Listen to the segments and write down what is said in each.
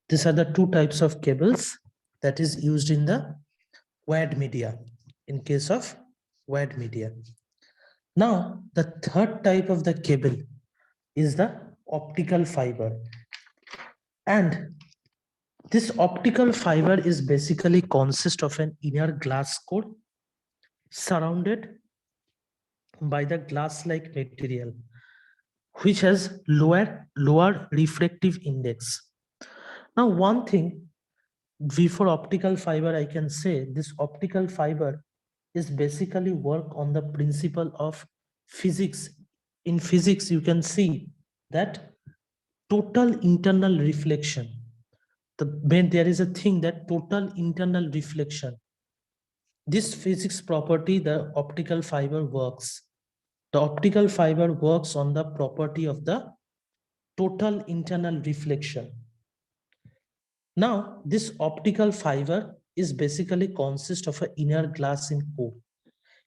These are the two types of cables that is used in the wired media, in case of wired media. Now, the third type of the cable is the optical fiber. And this optical fiber is basically consists of an inner glass core surrounded by the glass-like material, which has lower refractive index. Now, one thing before optical fiber, I can say this optical fiber is basically work on the principle of physics. In physics, you can see that total internal reflection. There is a thing that total internal reflection. This physics property, the optical fiber works. The optical fiber works on the property of the total internal reflection. Now, this optical fiber is basically consist of an inner glass in core.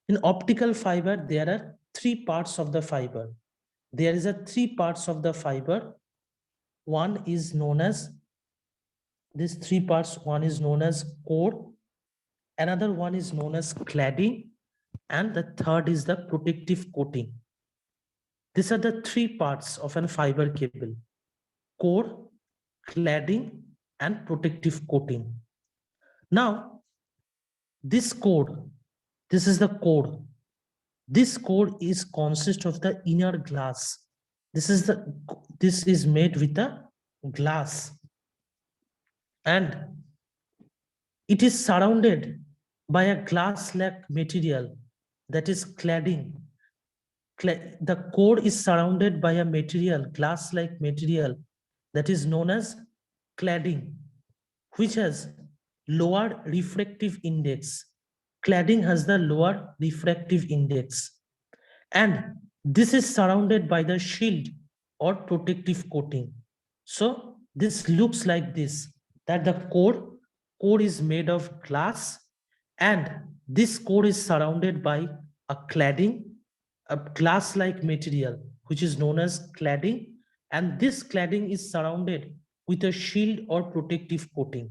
In optical fiber, there are three parts of the fiber. There is a three parts of the fiber. One is known as these three parts. One is known as core. Another one is known as cladding, and the third is the protective coating. These are the three parts of a fiber cable: core, cladding, and protective coating. Now, this core, this is the core. This core is consist of the inner glass. This is made with a glass, and it is surrounded by a glass-like material, that is cladding. The core is surrounded by a material, glass-like material, that is known as cladding, which has lower refractive index. Cladding has the lower refractive index. And this is surrounded by the shield or protective coating. So this looks like this, that the core is made of glass, and this core is surrounded by a cladding, a glass-like material, which is known as cladding, and this cladding is surrounded with a shield or protective coating.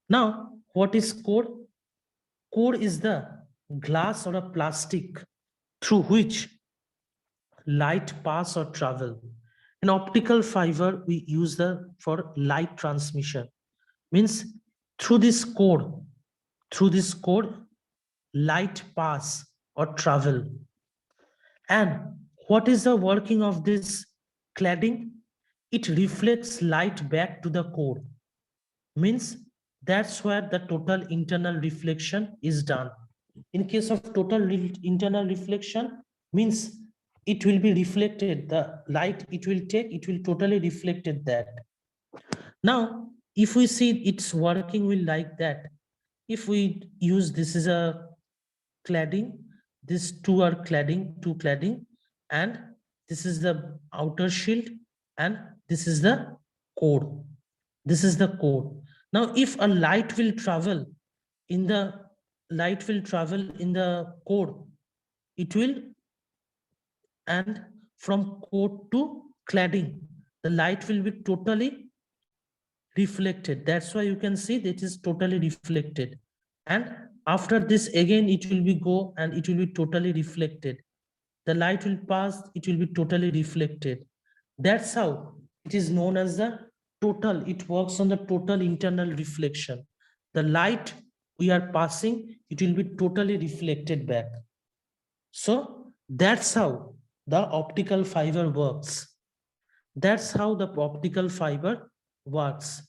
Now, what is core? Core is the glass or a plastic through which light pass or travel. In optical fiber, we use for light transmission. Means through this core, light pass or travel. And what is the working of this cladding? It reflects light back to the core. Means that's where the total internal reflection is done. In case of total internal reflection, means it will be reflected, the light it will take, it will totally reflected that. Now, if we see it's working will like that, if we use, this is a cladding, these two are cladding, two cladding, and this is the outer shield, and this is the core. This is the core. Now, if a light will travel in the core, it will, and from core to cladding, the light will be totally reflected. That's why you can see that it is totally reflected. And after this, again, it will be go and it will be totally reflected. The light will pass, it will be totally reflected. That's how it is known as the total. It works on the total internal reflection. The light we are passing, it will be totally reflected back. So that's how the optical fiber works. That's how the optical fiber works,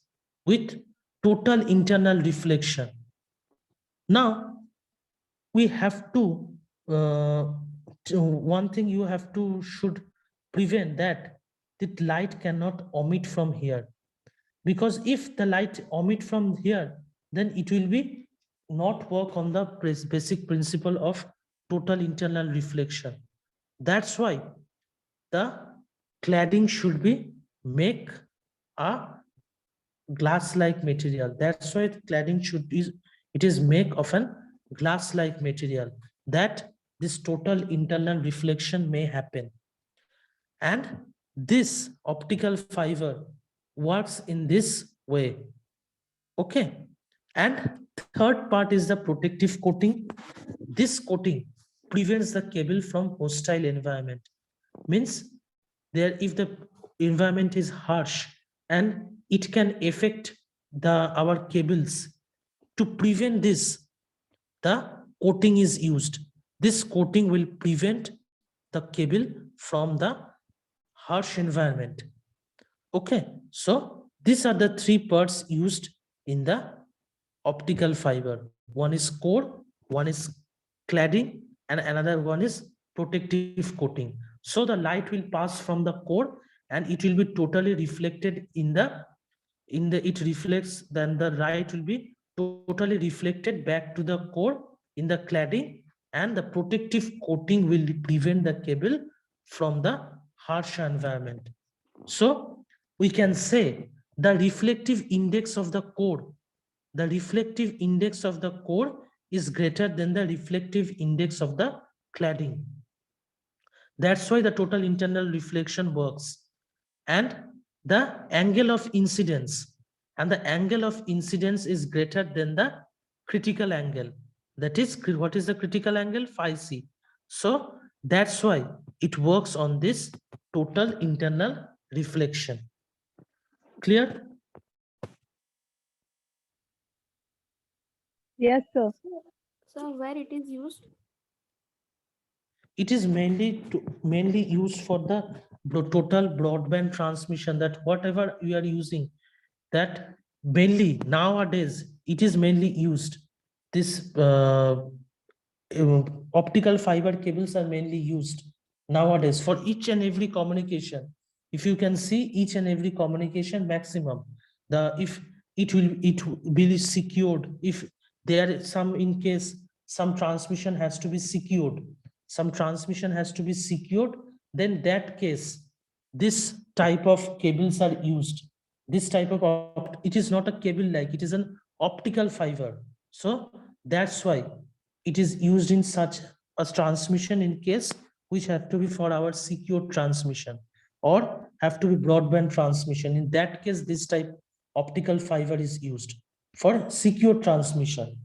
with total internal reflection. Now, we have to, one thing you have to should prevent that the light cannot emit from here, because if the light emit from here, then it will be not work on the basic principle of total internal reflection. That's why the cladding should be make a glass-like material. That's why the cladding should be, it is made of an glass-like material, that this total internal reflection may happen. And this optical fiber works in this way. Okay. And third part is the protective coating. This coating prevents the cable from hostile environment. Means there, if the environment is harsh and it can affect our cables, to prevent this, the coating is used. This coating will prevent the cable from the harsh environment. Okay, so these are the three parts used in the optical fiber. One is core, one is cladding, and another one is protective coating. So the light will pass from the core and it will be totally reflected it reflects, then the light will be totally reflected back to the core in the cladding, and the protective coating will prevent the cable from the harsh environment. So we can say the reflective index of the core, the reflective index of the core is greater than the reflective index of the cladding. That's why the total internal reflection works. And the angle of incidence, and the angle of incidence is greater than the critical angle. That is, what is the critical angle? Phi c. So that's why it works on this total internal reflection. Clear? Yes, sir. So where it is used? It is mainly used for the total broadband transmission, that whatever we are using, that mainly nowadays it is mainly used. This optical fiber cables are mainly used nowadays for each and every communication. If you can see each and every communication maximum, the if it will be secured, if there is some, in case some transmission has to be secured, then that case this type of cables are used. This type of it is not a cable like, it is an optical fiber. So that's why it is used in such a transmission, in case which have to be for our secure transmission or have to be broadband transmission. In that case, this type optical fiber is used for secure transmission.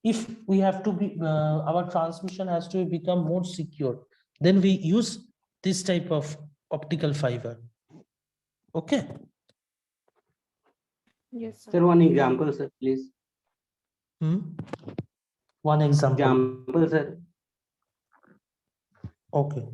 If we have to be, our transmission has to become more secure, then we use this type of optical fiber. Okay. Yes, sir. Sir, one example, sir, please. One example. Example, sir. Okay.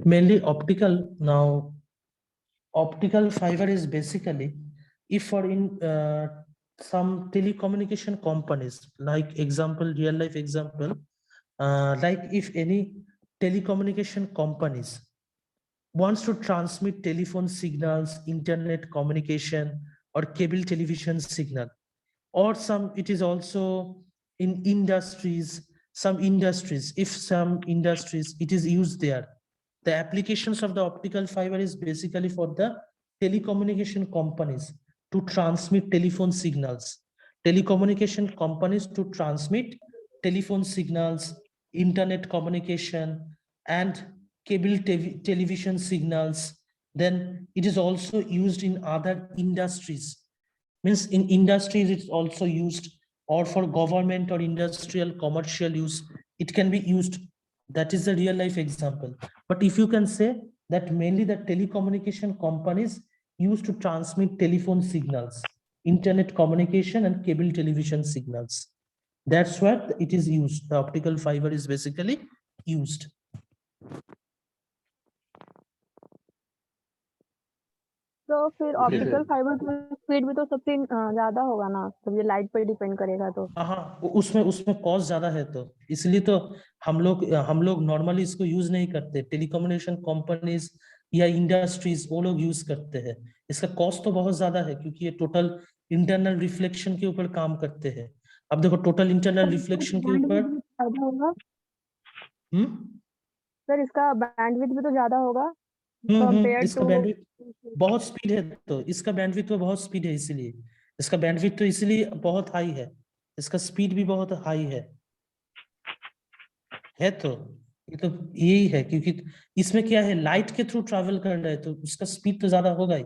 Mainly optical. Now, optical fiber is basically if for in some telecommunication companies, like example, real life example, like if any telecommunication companies wants to transmit telephone signals, internet communication, or cable television signal, or some, it is also in industries, some industries, if some industries it is used there. The applications of the optical fiber is basically for the telecommunication companies to transmit telephone signals, telecommunication companies to transmit telephone signals, internet communication, and cable television signals. Then it is also used in other industries, means in industries it's also used, or for government or industrial commercial use it can be used. That is a real life example. But if you can say that mainly the telecommunication companies used to transmit telephone signals, internet communication, and cable television signals, that's what it is used. The optical fiber is basically used. तो फिर Okay, optical sir. Fibre की speed भी तो सबसे ज्यादा होगा ना, तो ये लाइट पे डिपेंड करेगा तो। हाँ, उसमें उसमें कॉस्ट ज्यादा है, तो इसलिए तो हम लोग नॉर्मली इसको यूज नहीं करते। टेलीकम्युनिकेशन कंपनीज या इंडस्ट्रीज वो लोग यूज करते हैं। इसका कॉस्ट तो बहुत ज्यादा है, क्योंकि ये टोटल इंटरनल रिफ्लेक्शन के ऊपर काम करते हैं। अब देखो, टोटल इंटरनल रिफ्लेक्शन के ऊपर ज्यादा होगा हम्म सर, इसका बैंडविड्थ भी तो ज्यादा होगा कंपेयर इसका टू। बैंडविड्थ बहुत स्पीड है, तो इसका बैंडविड्थ तो बहुत स्पीड है, इसीलिए इसका बैंडविड्थ तो इसीलिए बहुत हाई है, इसका स्पीड भी बहुत हाई है। तो ये तो यही है, क्योंकि इसमें क्या है, लाइट के थ्रू ट्रैवल कर रहे हैं, तो उसका स्पीड तो ज्यादा होगा ही।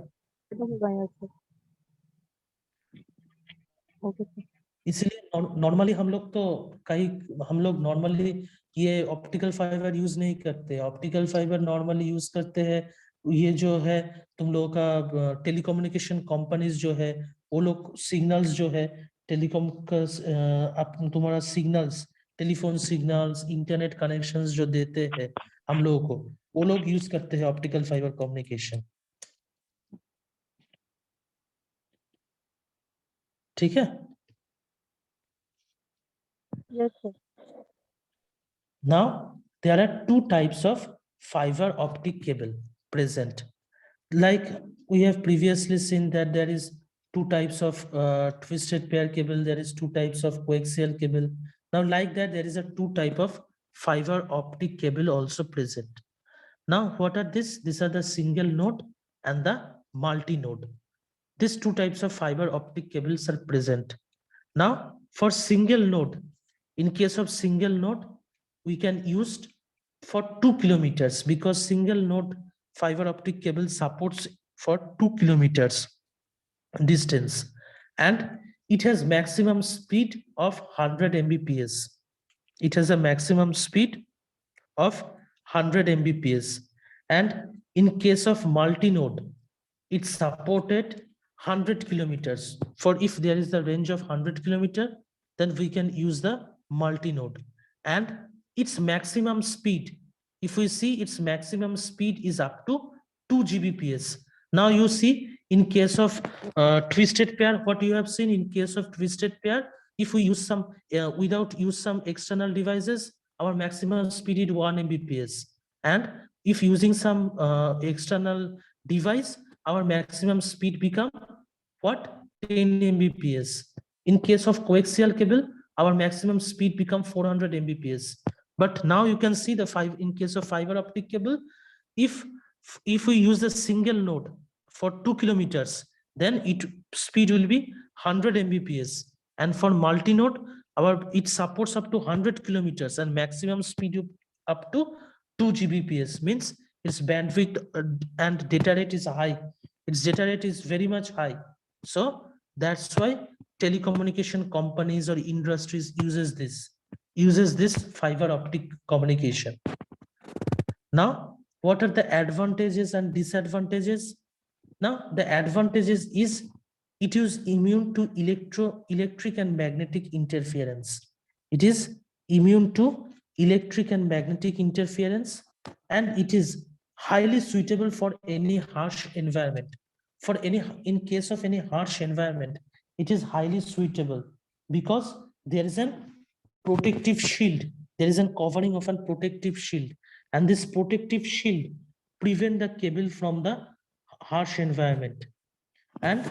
Okay sir. इसलिए नॉर्मली हम लोग नॉर्मली ये ऑप्टिकल फाइबर यूज नहीं करते। ऑप्टिकल फाइबर नॉर्मली यूज करते हैं ये जो है तुम लोगों का टेलीकम्युनिकेशन कंपनीज जो है, वो लोग सिग्नल्स जो है टेलीकॉम का तुम्हारा signals, telephone signals, internet connections जो देते हैं हम लोगों को, वो लोग यूज करते हैं ऑप्टिकल फाइबर कम्युनिकेशन। ठीक है। Yes sir. Now, there are two types of fiber optic cable present. Like we have previously seen that there is two types of twisted pair cable, there is two types of coaxial cable. Now, like that, there is a two type of fiber optic cable also present. Now, what are this? These are the single node and the multi-node. These two types of fiber optic cables are present. Now, for single node, in case of single node, we can use for 2 kilometers, because single node fiber optic cable supports for 2 kilometers distance, and it has maximum speed of 100 Mbps. It has a maximum speed of 100 Mbps. And in case of multi-node, it supported 100 kilometers. For if there is the range of 100 kilometer, then we can use the multi-node. And its maximum speed, if we see, its maximum speed is up to 2 Gbps. Now you see, in case of twisted pair, what you have seen in case of twisted pair, if we use some without use some external devices, our maximum speed is 1 Mbps. And if using some external device, our maximum speed become what? 10 Mbps. In case of coaxial cable, our maximum speed become 400 Mbps. But now you can see in case of fiber optic cable, if we use a single node for 2 kilometers, then speed will be 100 Mbps. And for multi-node, it supports up to 100 kilometers and maximum speed up to 2 Gbps, means its bandwidth and data rate is high. Its data rate is very much high. So that's why telecommunication companies or industries uses this fiber optic communication. Now, what are the advantages and disadvantages? Now, the advantages is it is immune to electric and magnetic interference. It is immune to electric and magnetic interference, and it is highly suitable for any harsh environment. In case of any harsh environment, it is highly suitable because there is a protective shield. There is a covering of a protective shield, and this protective shield prevent the cable from the harsh environment. And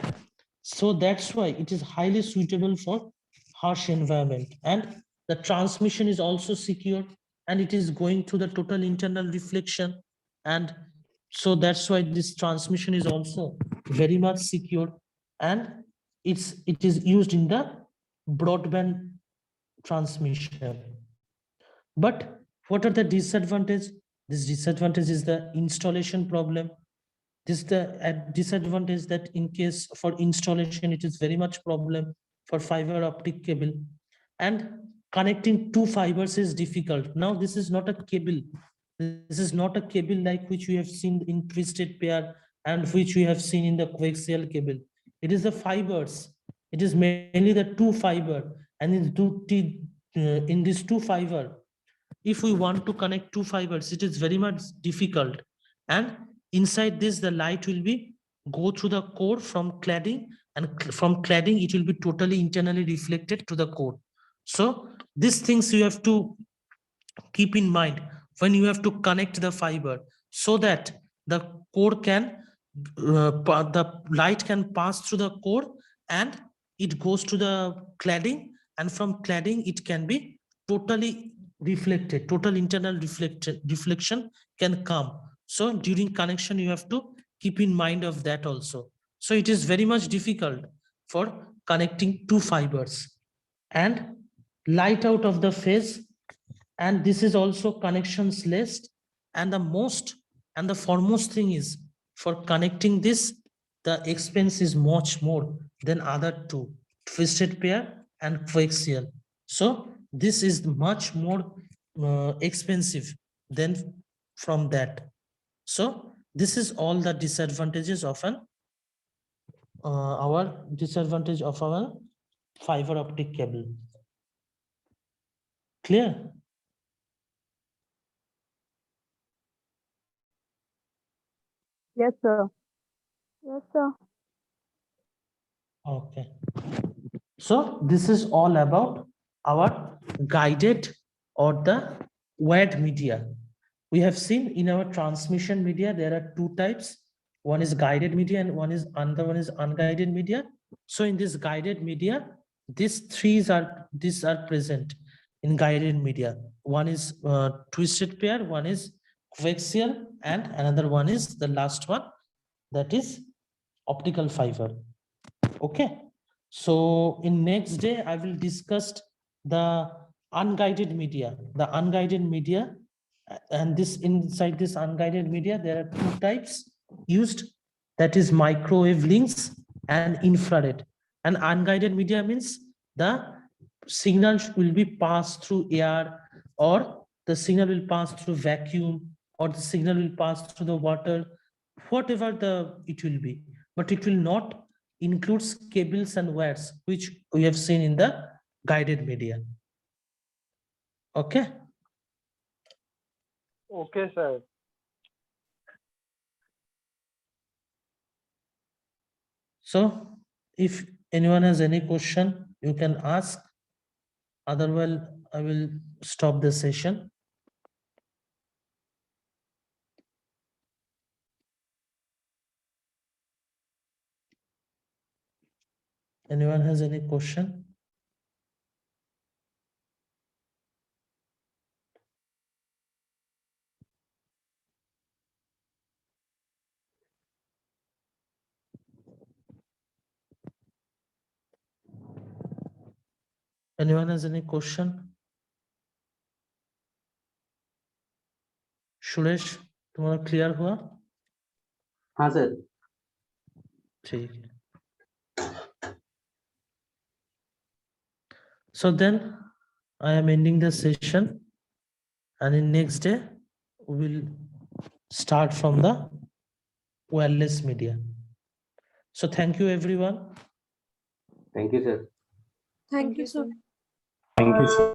so that's why it is highly suitable for harsh environment. And the transmission is also secure, and it is going through the total internal reflection. And so that's why this transmission is also very much secure, and it is used in the broadband transmission. But what are the disadvantages? This disadvantage is the installation problem. This is the disadvantage that in case for installation, it is very much problem for fiber optic cable, and connecting two fibers is difficult. Now, this is not a cable. This is not a cable like which we have seen in twisted pair and which we have seen in the coaxial cable. It is the fibers. It is mainly the two fiber, and in these two fiber, if we want to connect two fibers, it is very much difficult. And inside this, the light will be go through the core from cladding, and from cladding, it will be totally internally reflected to the core. So these things you have to keep in mind when you have to connect the fiber, so that the core can, the light can pass through the core and it goes to the cladding, and from cladding it can be totally reflected, total internal reflection can come. So during connection, you have to keep in mind of that also. So it is very much difficult for connecting two fibers, and light out of the phase, and this is also connections list. And the most and the foremost thing is, for connecting this, the expense is much more than other two, twisted pair and coaxial. So this is much more expensive than from that. So this is all the disadvantages of an our disadvantage of our fiber optic cable. Clear? Yes, sir. Yes, sir. Okay. So this is all about our guided or the wired media. We have seen in our transmission media, there are two types. One is guided media and another one is unguided media. So in this guided media, these are present in guided media. One is twisted pair, one is coaxial, and another one is the last one, that is optical fiber. Okay. So in next day, I will discuss the unguided media. The unguided media, and this inside this unguided media, there are two types used, that is microwave links and infrared. And unguided media means the signal will be passed through air, or the signal will pass through vacuum, or the signal will pass through the water, whatever it will be, but it will not includes cables and wires, which we have seen in the guided media. Okay. Okay, sir. So if anyone has any question, you can ask. Otherwise, I will stop the session. Anyone has any question? Anyone has any question? Suresh, तुम्हारा clear हुआ? हाँ sir. ठीक है. So then I am ending the session, and in next day we will start from the wireless media. So thank you everyone. Thank you, sir. Thank you, sir. Thank you, sir.